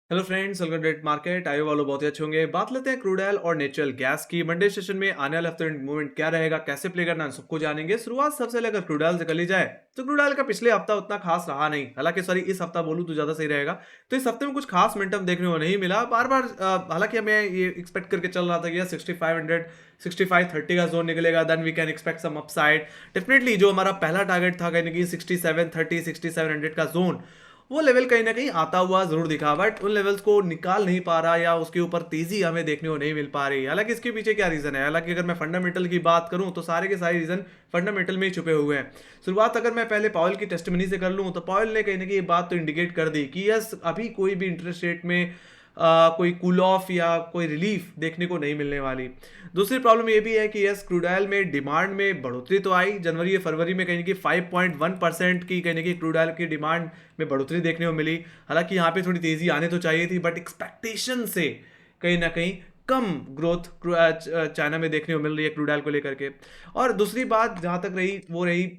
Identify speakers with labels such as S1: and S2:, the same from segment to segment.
S1: Hello friends, welcome to market. आयो वालों बहुत ही अच्छे होंगे। बात लेते हैं क्रूड ऑयल और नेचुरल गैस की। मंडे सेशन में आने वाले हफ्ते मूवमेंट क्या रहेगा, कैसे प्ले करना है, सबको जानेंगे। शुरुआत सबसे पहले अगर क्रूड ऑयल से कर ली जाए तो क्रूड ऑयल का पिछले हफ्ता उतना खास रहा नहीं, हालांकि सॉरी इस हफ्ता बोलूं तो ज्यादा सही रहेगा। तो इस हफ्ते में कुछ खास मोमेंटम देखने को नहीं मिला। बार बार हालांकि हमें ये एक्सपेक्ट करके चल रहा था कि 6500 6530 का जोन निकलेगा, then we can expect some upside. Definitely जो हमारा पहला टारगेट था कहीं ना कहीं 6730 6700 का जोन, वो लेवल कहीं ना कहीं आता हुआ जरूर दिखा, बट उन लेवल्स को निकाल नहीं पा रहा या उसके ऊपर तेजी हमें देखने को नहीं मिल पा रही। हालांकि इसके पीछे क्या रीजन है, हालांकि अगर मैं फंडामेंटल की बात करूं तो सारे के सारे रीजन फंडामेंटल में ही छुपे हुए हैं। शुरुआत अगर मैं पहले पॉवेल की टेस्टिमनी से कर लूं तो पॉवेल ने कहीं ना कहीं ये बात तो इंडिकेट कर दी कि यस, अभी कोई भी इंटरेस्ट रेट में कोई कूल ऑफ या कोई रिलीफ देखने को नहीं मिलने वाली। दूसरी प्रॉब्लम ये भी है कि यस, क्रूड ऑयल में डिमांड में बढ़ोतरी तो आई जनवरी या फरवरी में, कहीं ना कहीं 5.1% की कहीं ना कहीं क्रूड ऑयल की डिमांड में बढ़ोतरी देखने को मिली। हालांकि यहाँ पे थोड़ी तेजी आने तो चाहिए थी, बट एक्सपेक्टेशन से कहीं ना कहीं कम ग्रोथ चाइना में देखने को मिल रही है क्रूड ऑयल को लेकर के। और दूसरी बात जहां तक रही वो रही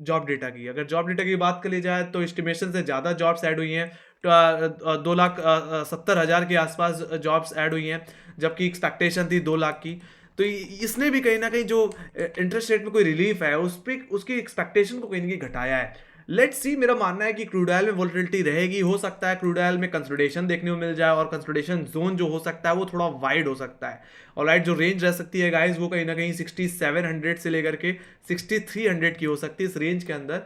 S1: जॉब डेटा की। अगर जॉब डेटा की बात कर ली जाए तो एस्टिमेशन से ज़्यादा जॉब्स ऐड हुई हैं। 2,70,000 के आसपास जॉब्स ऐड हुई हैं, जबकि एक्सपेक्टेशन थी 2 लाख की। तो इसने भी कहीं ना कहीं जो इंटरेस्ट रेट में कोई रिलीफ है उस पर उसकी एक्सपेक्टेशन को कहीं ना कहीं घटाया है। लेट्स सी, मेरा मानना है कि क्रूड ऑयल में वोलेटिलिटी रहेगी। हो सकता है क्रूड ऑयल में कंसोलिडेशन देखने को मिल जाए, और कंसोलिडेशन जोन जो हो सकता है वो थोड़ा वाइड हो सकता है। और राइट, जो रेंज रह सकती है गाइस वो कहीं ना कहीं 6700 से लेकर के 6300 की हो सकती है। इस रेंज के अंदर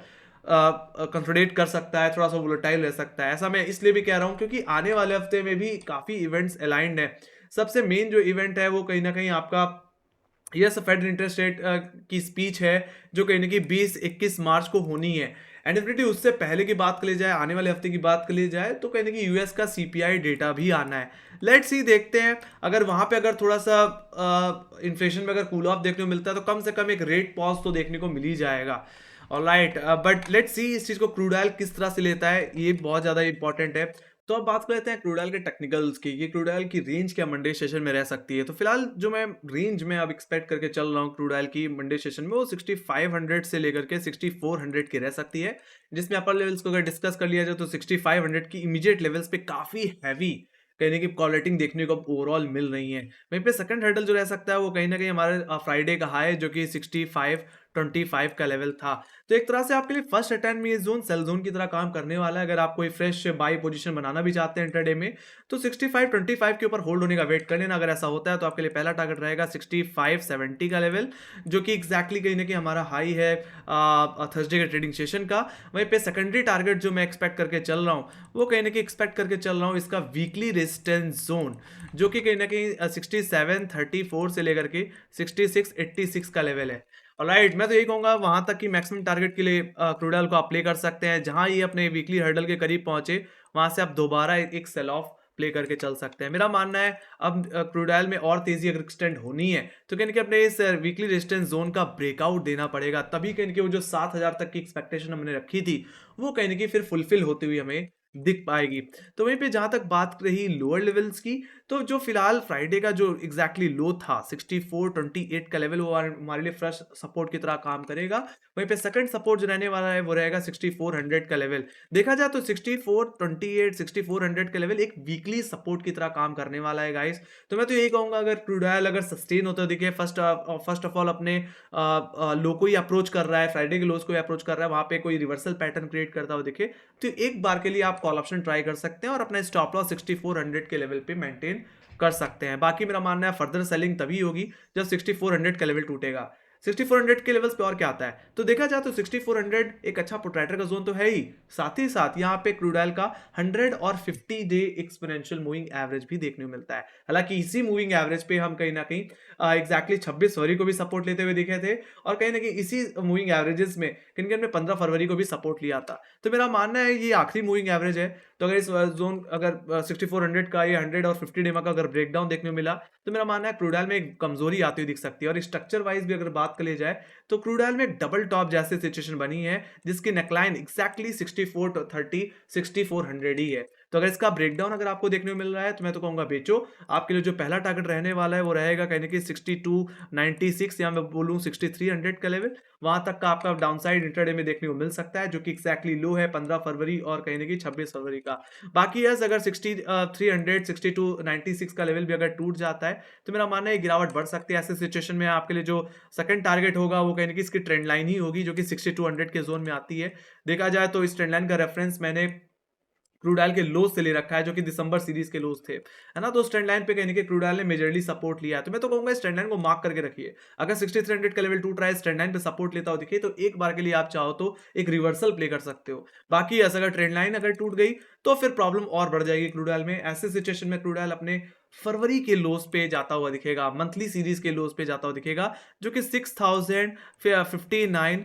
S1: कंसोलिडेट कर सकता है, थोड़ा सा वोलेटाइल रह सकता है। ऐसा मैं इसलिए भी कह रहा हूं क्योंकि आने वाले हफ्ते में भी काफी इवेंट्स अलाइंड है। सबसे मेन जो इवेंट है वो कहीं ना कहीं आपका यस फेड इंटरेस्ट रेट की स्पीच है, जो कहीं ना कहीं 20-21 मार्च को होनी है। एंड डेफिनेटली उससे पहले की बात कर ली जाए, आने वाले हफ्ते की बात कर ली जाए, तो कहीं ना कहीं यूएस का सीपीआई डेटा भी आना है। लेट्स सी, देखते हैं। अगर वहां पे अगर थोड़ा सा इन्फ्लेशन में अगर कूल ऑफ देखने को मिलता है तो कम से कम एक रेट पॉज तो देखने को मिल ही जाएगा। ऑलराइट, बट लेट्स सी इस चीज को क्रूड ऑयल किस तरह से लेता है, ये बहुत ज्यादा इंपॉर्टेंट है। तो अब बात कर लेते हैं क्रूड ऑयल के टेक्निकल्स की, ये क्रूड ऑयल की रेंज क्या मंडे सेशन में रह सकती है। तो फिलहाल जो मैं रेंज में अब एक्सपेक्ट करके चल रहा हूँ क्रूड ऑयल की मंडे सेशन में, वो 6500 से लेकर के 6400 की रह सकती है। जिसमें अपर लेवल्स को अगर डिस्कस कर लिया जाए तो 6500 की इमीडिएट लेवल्स पे काफी हैवी कहने की कॉलेटिंग देखने को ओवरऑल मिल रही है। वहीं पे सेकंड हर्डल जो रह सकता है वो कहीं ना कहीं हमारे फ्राइडे का हाई, जो कि 6525 का लेवल था। तो एक तरह से आपके लिए फर्स्ट अटेम्प्ट में ये जोन सेल जोन की तरह काम करने वाला है। अगर आप कोई फ्रेश बाई पोजीशन बनाना भी चाहते हैं इंटरडे में, तो 6525 के ऊपर होल्ड होने का वेट कर लेना। अगर ऐसा होता है तो आपके लिए पहला टारगेट रहेगा 6570 का लेवल, जो कि एग्जैक्टली कहीं ना कहीं हमारा हाई है थर्सडे के ट्रेडिंग सेशन का। वहीं पे सेकेंडरी टारगेट जो मैं एक्सपेक्ट करके चल रहा हूँ वो कहीं ना कहीं एक्सपेक्ट करके चल रहा हूँ इसका वीकली रेजिस्टेंस जोन, जो कि कहीं ना कहीं 6734 से लेकर के 6686 का लेवल है। राइट, मैं तो यही कहूंगा वहां तक कि मैक्सिमम टारगेट के लिए क्रूड ऑयल को आप प्ले कर सकते हैं। जहां ये अपने वीकली हर्डल के करीब पहुंचे वहां से आप दोबारा एक सेल ऑफ प्ले करके चल सकते हैं। मेरा मानना है अब क्रूड ऑयल में और तेजी अगर एक्सटेंड होनी है तो कहीं ना कहीं अपने इस वीकली रेजिस्टेंस जोन का ब्रेकआउट देना पड़ेगा, तभी कहीं ना कहीं वो जो 7000 तक की एक्सपेक्टेशन हमने रखी थी वो कहीं ना कहीं फिर फुलफिल होती हुई हमें दिख पाएगी। तो वहीं पे जहां तक बात रही लोअर लेवल्स की, तो जो फिलहाल फ्राइडे का जो एग्जैक्टली लो था 6428 का लेवल, वो हमारे लिए फ्रेश सपोर्ट की तरह काम करेगा। वहीं पे सेकंड सपोर्ट जो रहने वाला है वो रहेगा 6400 का लेवल। देखा जाए तो 6428 6400 का लेवल एक वीकली सपोर्ट की तरह काम करने वाला है गाइस। तो मैं तो यही कहूंगा, अगर क्रूड ऑयल अगर सस्टेन होता दिखे, फर्स्ट ऑफ ऑल अपने लो को ही अप्रोच कर रहा है, फ्राइडे के लोज को ही अप्रोच कर रहा है, वहां पे कोई रिवर्सल पैटर्न क्रिएट करता हुआ दिखे, तो एक बार के लिए आप कॉल ऑप्शन ट्राई कर सकते हैं और अपना स्टॉप लॉस 6400 के लेवल पे मेंटेन कर सकते हैं। बाकी मेरा मानना है फर्दर सेलिंग तभी होगी जब 6400 का लेवल टूटेगा। 6400 के लेवल्स पे और क्या आता है, तो देखा जाए तो 6400 एक अच्छा प्रोट्रैक्टर का जोन तो है ही, साथ ही साथ यहाँ पे क्रूड ऑयल का 100 और 50 डे एक्सपोनेंशियल मूविंग एवरेज भी देखने को मिलता है। हालांकि इसी मूविंग एवरेज पे हम कहीं ना कहीं एग्जैक्टली 26 फरवरी को भी सपोर्ट लेते हुए दिखे थे, और कहीं ना कहीं इसी मूविंग एवरेजेस में कहीं हमने 15 फरवरी को भी सपोर्ट लिया था। तो मेरा मानना है ये आखिरी मूविंग एवरेज है। तो अगर इस जोन अगर 6400 का ये 100 और 50 डे का अगर ब्रेकडाउन देखने को मिला, तो मेरा मानना है क्रूड ऑयल में एक कमजोरी आती हुई दिख सकती है। और स्ट्रक्चर वाइज भी अगर बात कर ली जाए तो क्रूड ऑयल में डबल टॉप जैसी सिचुएशन बनी है, जिसकी नेकलाइन एग्जैक्टली 6430 6400 ही है। तो अगर इसका ब्रेकडाउन अगर आपको देखने को मिल रहा है तो मैं तो कहूँगा बेचो। आपके लिए जो पहला टारगेट रहने वाला है वो रहेगा कहीं न कहीं 6296 या मैं बोलूँ 6300 का लेवल, वहाँ तक का आपका डाउनसाइड इंट्राडे में देखने को मिल सकता है, जो कि एक्ज़ैक्टली लो है 15 फरवरी और कहीं न कहीं 26 फरवरी का। बाकी यस अगर 6300 6296 का लेवल भी अगर टूट जाता है, तो मेरा मानना है गिरावट बढ़ सकती है। ऐसे सिचुएशन में आपके लिए जो सेकंड टारगेट होगा वो कहीं न कहीं इसकी ट्रेंड लाइन ही होगी, जो कि 6200 के ज़ोन में आती है। देखा जाए तो इस ट्रेंड लाइन का रेफरेंस मैंने क्रूड ऑयल के लोज से ले रखा है, जो कि दिसंबर सीरीज के लोज थे, है ना? तो उस ट्रेंड लाइन पे कहीं न कहीं क्रूड ऑयल ने मेजरली सपोर्ट लिया है। तो मैं तो कहूँगा इस ट्रेंड लाइन को मार्क करके रखिए। अगर 6300 का लेवल टूट रहा है, इस ट्रेंड लाइन पे सपोर्ट लेता हुआ दिखे, तो एक बार के लिए आप चाहो तो एक रिवर्सल प्ले कर सकते हो। बाकी ऐसा अगर ट्रेंड लाइन अगर टूट गई, तो फिर प्रॉब्लम और बढ़ जाएगी क्रूड ऑयल में। ऐसे सिचुएशन में क्रूड ऑयल अपने फरवरी के लोज पे जाता हुआ दिखेगा, मंथली सीरीज के लोज पे जाता हुआ दिखेगा, जो कि 6059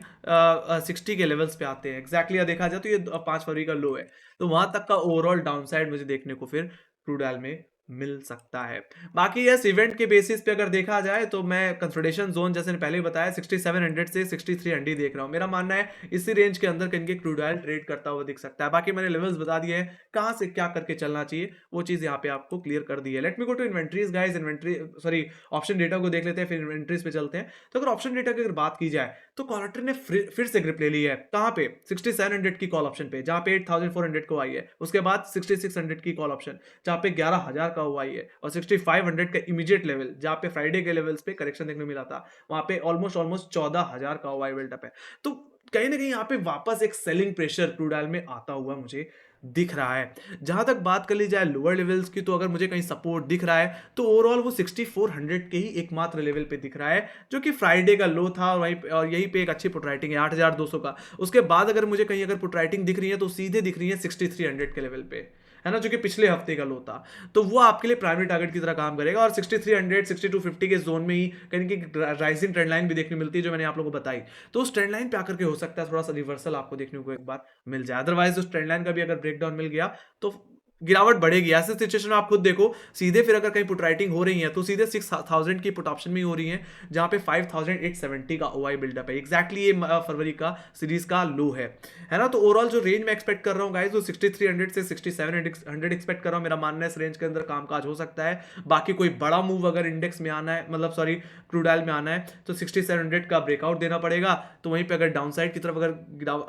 S1: 60 के लेवल्स पे आते हैं। एग्जैक्टली देखा जाए तो ये 5 फरवरी का लो है। तो वहां तक का ओवरऑल डाउनसाइड मुझे देखने को फिर क्रूड ऑयल में मिल सकता है। बाकी यस इवेंट के बेसिस पे अगर देखा जाए तो मैं कंसोलिडेशन जोन जैसे पहले ही बताया 6700 से 6300 देख रहा हूं। मेरा मानना है इसी रेंज के अंदर कहीं क्रूड ऑयल ट्रेड करता हुआ दिख सकता है। बाकी मैंने लेवल्स बता दिए हैं, कहां से क्या करके चलना चाहिए वो चीज यहाँ पे आपको क्लियर कर दी है। Let me go to inventories guys. Inventory sorry option data को देख लेते हैं, फिर इन्वेंट्रीज पे चलते हैं। तो अगर ऑप्शन डेटा की अगर बात की जाए तो कॉलर ने फिर से ग्रिप ले ली है। कहां पे 6700 की कॉल ऑप्शन पे, जहां पे 8400 को आई है। उसके बाद 6600 की कॉल ऑप्शन, जहां पे 11000 का हुआ है, और 6500 का इमीडिएट लेवल, जहां पे फ्राइडे के लेवल्स पे करेक्शन देखने को मिला था, वहां पे ऑलमोस्ट 14000 का हुआ है बिल्डअप है। तो कहीं ना कहीं यहाँ पे वापस एक सेलिंग प्रेशर क्रूड ऑयल में आता हुआ मुझे दिख रहा है। जहां तक बात कर ली जाए लोअर लेवल्स की, तो अगर मुझे कहीं सपोर्ट दिख रहा है तो ओवरऑल वो 6400 के ही एकमात्र लेवल पे दिख रहा है, जो कि फ्राइडे का लो था। और वहीं और यहीं पे एक अच्छी पुट राइटिंग है 8200 का। उसके बाद अगर मुझे कहीं अगर पुट राइटिंग दिख रही है तो सीधे दिख रही है 6300 के लेवल पे, है ना, जो कि पिछले हफ्ते का लो था। तो वो आपके लिए प्राइमरी टारगेट की तरह काम करेगा। और 6300 6250 के जोन में ही कहीं की राइजिंग ट्रेंड लाइन भी देखने मिलती है, जो मैंने आप लोगों को बताई। तो उस ट्रेंड लाइन पे आकर के हो सकता है थोड़ा सा रिवर्सल आपको देखने को एक बार मिल जाए। अदरवाइज उस ट्रेंड लाइन का भी अगर ब्रेकडाउन मिल गया तो गिरावट बढ़ेगी। ऐसे सिचुएशन में आप खुद देखो, सीधे फिर अगर कहीं पुट राइटिंग हो रही है तो सीधे 6000 की पुट ऑप्शन में ही हो रही है, जहां पे 5870 का ओआई बिल्डअप है। एग्जैक्टली ये फरवरी का सीरीज का लो है ना। तो ओवरऑल जो रेंज में एक्सपेक्ट कर रहा हूँ गाइस, वो 6300 से 6700 एक्सपेक्ट कर रहा हूँ। मेरा मानना है इस रेंज के अंदर कामकाज हो सकता है। बाकी कोई बड़ा मूव अगर इंडेक्स में आना है, मतलब सॉरी क्रूड ऑयल में आना है, तो 6700 का ब्रेकआउट देना पड़ेगा। तो वहीं पे अगर डाउनसाइड की तरफ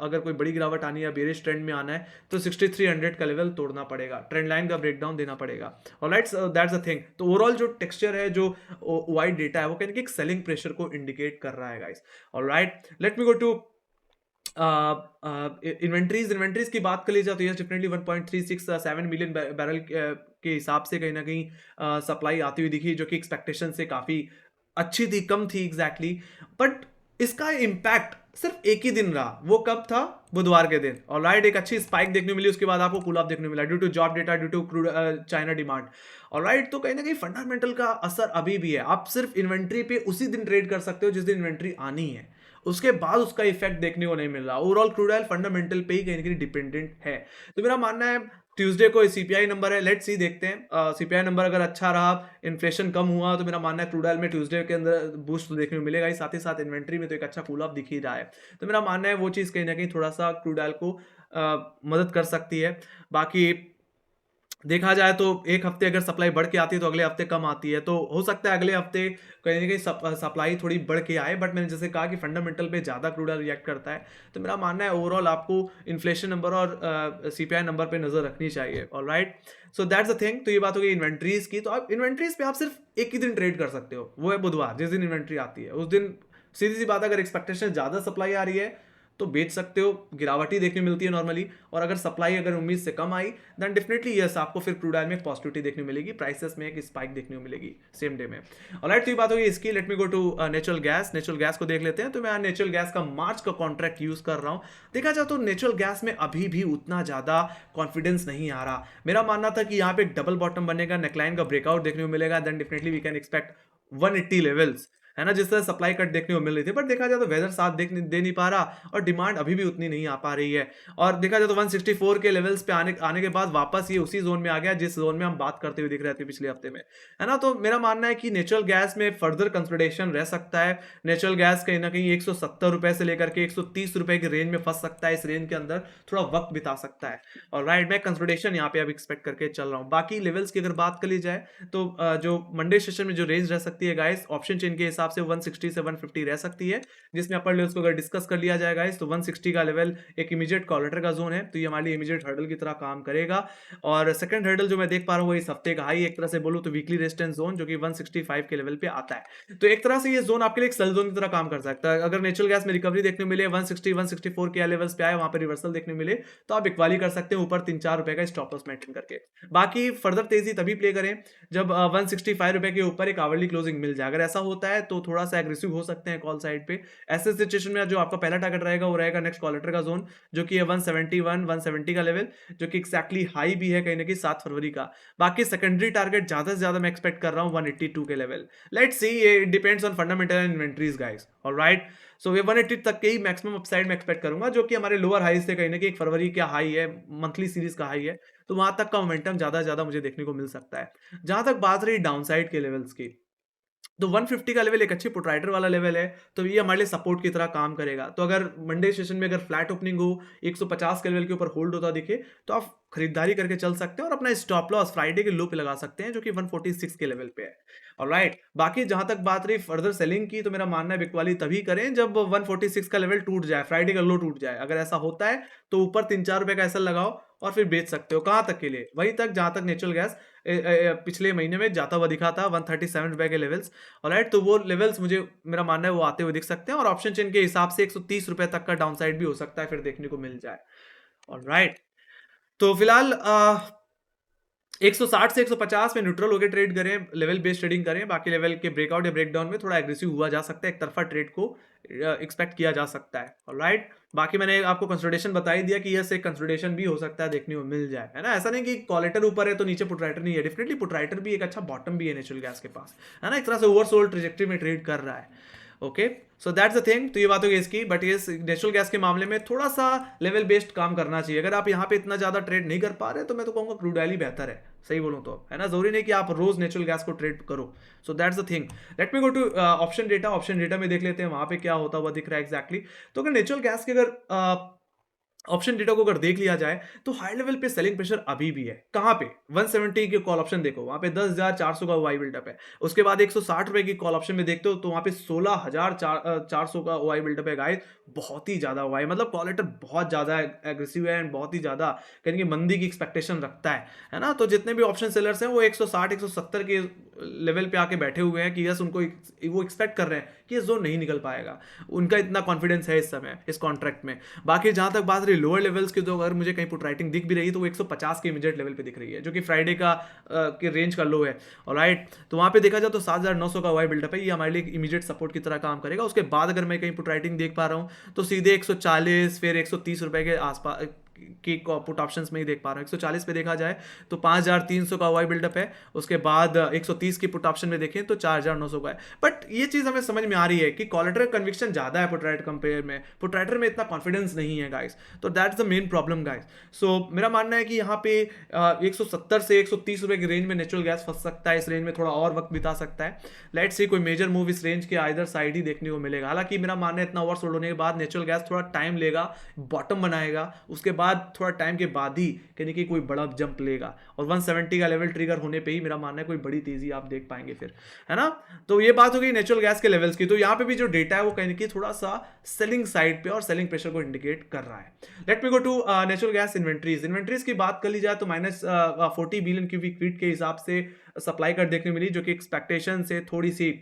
S1: अगर कोई बड़ी गिरावट आनी है, बेरिश ट्रेंड में आना है, तो 6300 का लेवल तोड़ना पड़ेगा, ट्रेंड लाइन का ब्रेकडाउन देना पड़ेगा। Alright, that's the thing. तो ओवरऑल जो टेक्सचर है, जो वाइड डेटा है, वो कहीं एक सेलिंग प्रेशर को इंडिकेट कर रहा है guys. Alright, let me go to inventories की बात कर ली जाए तो यस डेफिनेटली 1.367 मिलियन बैरल के हिसाब से कहीं ना कहीं सप्लाई आती हुई दिखी, जो कि एक्सपेक्टेशन से काफी अच्छी थी, कम थी एग्जैक्टली। बट इसका इम्पैक्ट सिर्फ एक ही दिन रहा। वो कब था? बुधवार के दिन। ऑलराइट, एक अच्छी स्पाइक देखने को मिली, उसके बाद आपको कूल ऑफ देखने को मिला due to job data, due to China demand. Alright, तो कहीं ना कहीं फंडामेंटल का असर अभी भी है। आप सिर्फ इन्वेंट्री पे उसी दिन ट्रेड कर सकते हो जिस दिन इन्वेंट्री आनी है, उसके बाद उसका इफेक्ट देखने को नहीं मिल रहा। ओवरऑल क्रूड ऑयल फंडामेंटल पे ही कहीं ना कहीं डिपेंडेंट है। तो मेरा मानना है ट्यूसडे को सीपीआई नंबर है, लेट्स सी देखते हैं। सीपीआई नंबर अगर अच्छा रहा, इन्फ्लेशन कम हुआ, तो मेरा मानना है क्रूड ऑयल में ट्यूसडे के अंदर बूस्ट तो देखने को मिलेगा ही, साथ ही साथ इन्वेंट्री में तो एक अच्छा कूल ऑफ दिख ही रहा है। तो मेरा मानना है वो चीज कहीं ना कहीं थोड़ा सा क्रूड ऑयल को मदद कर सकती है। बाकी देखा जाए तो एक हफ्ते अगर सप्लाई बढ़ के आती है तो अगले हफ्ते कम आती है, तो हो सकता है अगले हफ्ते कहीं ना कहीं सप्लाई थोड़ी बढ़ के आए। बट मैंने जैसे कहा कि फंडामेंटल पे ज़्यादा क्रूड ऑयल रिएक्ट करता है। तो मेरा मानना है ओवरऑल आपको इन्फ्लेशन नंबर और सीपीआई नंबर पे नजर रखनी चाहिए। Alright, so that's the thing. तो ये बात हो गई इन्वेंट्रीज की। तो आप इन्वेंट्रीज पे आप सिर्फ एक ही दिन ट्रेड कर सकते हो, वो है बुधवार, जिस दिन इन्वेंट्री आती है उस दिन सीधी सी बात, अगर एक्सपेक्टेशन ज़्यादा सप्लाई आ रही है तो बेच सकते हो, गिरावट ही देखने मिलती है नॉर्मली। और अगर सप्लाई अगर उम्मीद से कम आई, देन डेफिनेटली यस आपको फिर क्रूड ऑयल में पॉजिटिविटी देखने मिलेगी, प्राइसेस में एक स्पाइक देखने को मिलेगी सेम डे में। ऑलराइट, तो ये बात होगी इसकी। Let me go to natural gas. Natural gas को देख लेते हैं। तो मैं नेचुरल गैस का मार्च का कॉन्ट्रैक्ट यूज कर रहा हूं। देखा जाए तो नेचुरल गैस में अभी भी उतना ज्यादा कॉन्फिडेंस नहीं आ रहा। मेरा मानना था कि यहाँ पे डबल बॉटम बनेगा, नेकलाइन का ब्रेकआउट देखने को मिलेगा, then definitely we can expect 180 levels. है ना, जिस तरह सप्लाई कट देखने को मिल रही थी, बट देखा जाए तो वेदर साथ दे नहीं पा रहा और डिमांड अभी भी उतनी नहीं आ पा रही है। और देखा जाए तो 164 के लेवल्स पे आने आने के बाद वापस ये उसी जोन में आ गया जिस जोन में हम बात करते हुए दिख रहे थे पिछले हफ्ते में, है ना। तो मेरा मानना है कि नेचुरल गैस में फर्दर कंसोलिडेशन रह सकता है। नेचुरल गैस कहीं ना कहीं 170 रुपए से लेकर के 130 रुपए की रेंज में फंस सकता है, इस रेंज के अंदर थोड़ा वक्त बिता सकता है। और राइट, मैं कंसोलिडेशन यहाँ पे अब एक्सपेक्ट करके चल रहा हूँ। बाकी लेवल्स की अगर बात कर ली जाए तो जो मंडे सेशन में जो रेंज रह सकती है गाइस, ऑप्शन चेन के हिसाब से 160 से 150 रह सकती है, जिसमें अपर लेवल्स को अगर डिस्कस कर लिया जाए गाइस तो 160 का लेवल एक इमीडिएट कॉलर का जोन है, तो ये हमारे लिए इमीडिएट हर्डल की तरह काम करेगा। और सेकंड हर्डल जो मैं देख पा रहा हूँ वो इस हफ्ते का हाई, एक तरह से बोलूँ तो वीकली रेजिस्टेंस जोन जो कि 165 के लेवल पे आता है। तो एक तरह से ये जोन आपके लिए एक सेल जोन की तरह काम कर सकता है। अगर नेचुरल गैस में रिकवरी देखने मिले 160 164 के लेवल्स पे आए, वहां पे रिवर्सल देखने मिले, तो आप इक्वाली कर सकते हैं ऊपर 3-4 रुपए का स्टॉप लॉस मेंटेन करके। बाकी फर्दर तेजी तभी प्ले करें जब 165 रुपए के ऊपर एक आवरली क्लोजिंग मिल जाए। अगर ऐसा होता है तो थोड़ा सा एग्रेसिव हो सकते हैं कॉल साइड पे। ऐसे सिचुएशन में जो आपका पहला टारगेट रहेगा वो रहेगा नेक्स्ट कॉलेटर का जोन, जो कि है 171 170 का लेवल, जो कि एक्जैक्टली हाई भी है कहीं ना कहीं 7 फरवरी का। बाकी सेकेंडरी टारगेट ज्यादा से ज्यादा मैं एक्सपेक्ट कर रहा हूँ 182 के लेवल। लेट्स सी, ये depends on fundamental and inventories guys, alright. So ये 180 तक के ही मैक्सिमम अपसाइड में एक्सपेक्ट करूंगा, जो कि हमारे लोअर हाई से कहीं ना कहीं एक फरवरी का हाई है, मंथली सीरीज का हाई है, तो वहां तक का मोमेंटम ज्यादा मुझे देखने को मिल सकता है। जहां तक बात रही डाउनसाइड के लेवल्स की, तो 150 का लेवल एक अच्छी पुटराइटर वाला लेवल है, तो ये हमारे लिए सपोर्ट की तरह काम करेगा। तो अगर मंडे सेशन में अगर फ्लैट ओपनिंग हो, 150 के लेवल के ऊपर होल्ड होता दिखे, तो आप खरीदारी करके चल सकते हैं और अपना स्टॉप लॉस फ्राइडे के लो पे लगा सकते हैं, जो कि 146 के लेवल पे है। ऑलराइट, बाकी जहां तक बात रही फर्दर सेलिंग की, तो मेरा मानना है बिग वाली तभी करें जब 146 का लेवल टूट जाए, फ्राइडे का लो टूट जाए। अगर ऐसा होता है तो ऊपर 3-4 रुपए का एसएल लगाओ और फिर बेच सकते हो। कहां तक के लिए? वहीं तक जहां तक नेचुरल गैस पिछले महीने में जाता हुआ दिखा था, 137 रुपए के लेवल्स। ऑलराइट, तो वो लेवल्स मुझे मेरा मानना है वो आते हुए दिख सकते हैं, और ऑप्शन चेन के हिसाब से 130 रुपए तक का डाउनसाइड भी हो सकता है फिर देखने को मिल जाए। ऑलराइट, तो फिलहाल 160 से 150 में न्यूट्रल होकर ट्रेड करें, लेवल बेस्ड ट्रेडिंग करें। बाकी लेवल के ब्रेकआउट या ब्रेकडाउन में थोड़ा एग्रेसिव हुआ जा सकता है, एक तरफा ट्रेड को एक्सपेक्ट किया जा सकता है। ऑलराइट, बाकी मैंने आपको कंसोलिडेशन बता ही दिया कि यह से कंसोलिडेशन भी हो सकता है देखने को मिल जाए, है ना। ऐसा नहीं कि कॉलेटर ऊपर है तो नीचे पुटराइटर नहीं है, डेफिनेटली पुटराइटर भी एक अच्छा बॉटम भी है नेचुरल गैस के पास, है ना। एक तरह से ओवरसोल्ड ट्रेजेक्टरी में ट्रेड कर रहा है। Okay, so that's the thing. तो ये बात होगी इसकी, बट ये नेचुरल गैस के मामले में थोड़ा सा लेवल बेस्ड काम करना चाहिए। अगर आप यहाँ पे इतना ज्यादा ट्रेड नहीं कर पा रहे तो मैं तो कहूंगा क्रूड ऑयल ही बेहतर है, सही बोलूं तो, है ना। जरूरी नहीं कि आप रोज नेचुरल गैस को ट्रेड करो। So that's the thing. Let me go to option data. Option data में देख लेते हैं वहां पे क्या होता हुआ दिख रहा है एग्जैक्टली। तो अगर नेचुरल गैस के अगर ऑप्शन डेटा को अगर देख लिया जाए तो हाई लेवल पे सेलिंग प्रेशर अभी भी है। कहां पे? 170 के कॉल ऑप्शन देखो, वहां पे 10,400 का ओआई बिल्डअप है। उसके बाद 160 रुपए की कॉल ऑप्शन में देखते हो तो वहां पे 16,400 का ओआई बिल्डअप है गाइस। बहुत ही ज्यादा ओआई, मतलब कॉलेटर बहुत ज्यादा एग्रेसिव है एंड बहुत ही ज्यादा कहीं कि मंदी की एक्सपेक्टेशन रखता है ना। तो जितने भी ऑप्शन सेलर्स हैं वो 160 170 के लेवल पे आके बैठे हुए हैं कि यस, उनको वो एक्सपेक्ट कर रहे हैं कि ये जोन नहीं निकल पाएगा। उनका इतना कॉन्फिडेंस है इस समय इस कॉन्ट्रैक्ट में। बाकी जहां तक बात रही लोअर लेवल्स की, तो अगर मुझे कहीं पुट राइटिंग दिख भी रही है तो वो 150 के इमीडिएट लेवल पे दिख रही है, जो कि फ्राइडे का के रेंज का लो है। ऑलराइट, तो वहां पे देखा जाए तो 7,900 का वाई बिल्डअप है, ये हमारे लिए इमीडिएट सपोर्ट की तरह काम करेगा। उसके बाद अगर मैं कहीं पुट राइटिंग देख पा रहा हूँ तो सीधे 140 फिर 130 रुपए के आसपास की पुट ऑप्शंस में ही देख पा रहा हूँ। 140 पे देखा जाए तो 5,300 का वाई बिल्डअप है। उसके बाद 130 की पुट ऑप्शन में देखें तो 4,900 का है। बट ये चीज हमें समझ में आ रही है कि कॉलेटर कन्विक्शन ज्यादा है पुटराइटर कंपेयर में, पुटराइटर में इतना कॉन्फिडेंस नहीं है गाइस। तो that's the main problem guys. So मेरा मानना है कि यहाँ पे 170 से 130 रुपए की रेंज में नेचुरल गैस फंस सकता है, इस रेंज में थोड़ा और वक्त बिता सकता है। लेट्स सी कोई मेजर मूव इस रेंज के आइदर साइड ही देखने को मिलेगा। हालांकि मेरा मानना है इतना ओवरसोल्ड होने के बाद नेचुरल गैस थोड़ा टाइम लेगा, बॉटम बनाएगा, उसके बाद थोड़ा टाइम के बाद ही कहीं कि कोई बड़ा जंप लेगा, और 170 का लेवल ट्रिगर होने पे ही मेरा मानना है कोई बड़ी तेजी आप देख पाएंगे फिर, है ना। तो ये बात हो गई नेचुरल गैस के लेवल्स की। तो यहाँ पे भी जो डेटा है वो कहीं कि थोड़ा सा सेलिंग साइड पे और सेलिंग प्रेशर को इंडिकेट कर रहा है। Let me go to natural gas inventories की बात कर ली जाए तो -40 बिलियन क्यूबिक फीट के हिसाब से सप्लाई कर देखने मिली, जो कि एक्सपेक्टेशन से थोड़ी सी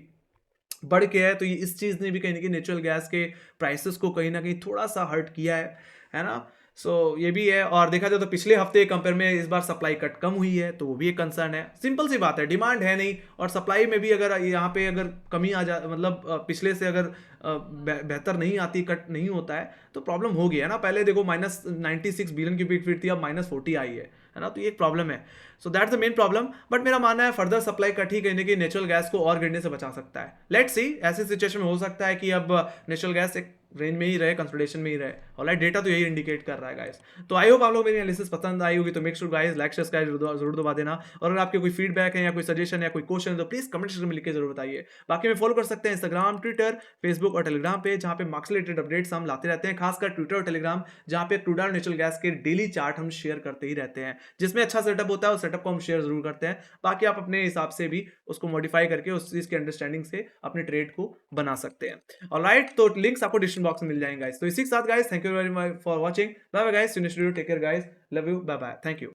S1: बढ़ के है। तो इस चीज ने भी कहीं ना कहीं नेचुरल गैस के प्राइसेस को कहीं ना कहीं थोड़ा सा हर्ट किया है ना। सो ये भी है, और देखा जाए तो पिछले हफ्ते कंपेयर में इस बार सप्लाई कट कम हुई है, तो वो भी एक कंसर्न है। सिंपल सी बात है, डिमांड है नहीं, और सप्लाई में भी अगर यहाँ पे अगर कमी आ जा, मतलब पिछले से अगर बेहतर नहीं आती, कट नहीं होता है, तो प्रॉब्लम हो गया है ना। पहले देखो -96 बिलियन क्यूबिक फीट थी, अब -40 आई है ना, तो ये एक प्रॉब्लम है। सो that's the main problem. But मेरा मानना है फर्दर सप्लाई कट ही कहीं ना कहीं नेचुरल गैस को और गिरने से बचा सकता है। लेट्स सी, ऐसी सिचुएशन में हो सकता है कि अब नेचुरल गैस एक रेंज में ही रहे, कंसोलिडेशन में ही रहे। ऑलराइट, डेटा तो यही इंडिकेट कर रहा है गाइस। तो आई होप आप लोग मेरी एनालिसिस पसंद आई होगी, तो make sure guys like subscribe जरूर दबा देना। और अगर आपके कोई फीडबैक है या कोई सजेशन या कोई क्वेश्चन, तो प्लीज कमेंट सेक्शन में लिख के जरूर बताइए। बाकी में फॉलो कर सकते हैं इंस्टाग्राम, ट्विटर, फेसबुक और टेलीग्राम पे, जहां पे मार्क्स रिलेटेड अपडेट्स हम लाते रहते हैं, खासकर ट्विटर और टेलीग्राम, जहां पे क्रूड ऑयल नेचुरल गैस के डेली चार्ट हम शेयर करते ही रहते हैं। जिसमें अच्छा सेटअप होता है उस सेटअप को हम शेयर जरूर करते हैं। बाकी आप अपने हिसाब से भी उसको मॉडिफाई करके उस चीज के अंडरस्टैंडिंग से अपने ट्रेड को बना सकते हैं। ऑलराइट, तो लिंक्स आपको डिस्क्रिप्शन बॉक्स में मिल जाएंगे गाइस। तो इसी के साथ guys, thank you very much for watching. Bye bye guys, take care guys, love you, bye bye, thank you.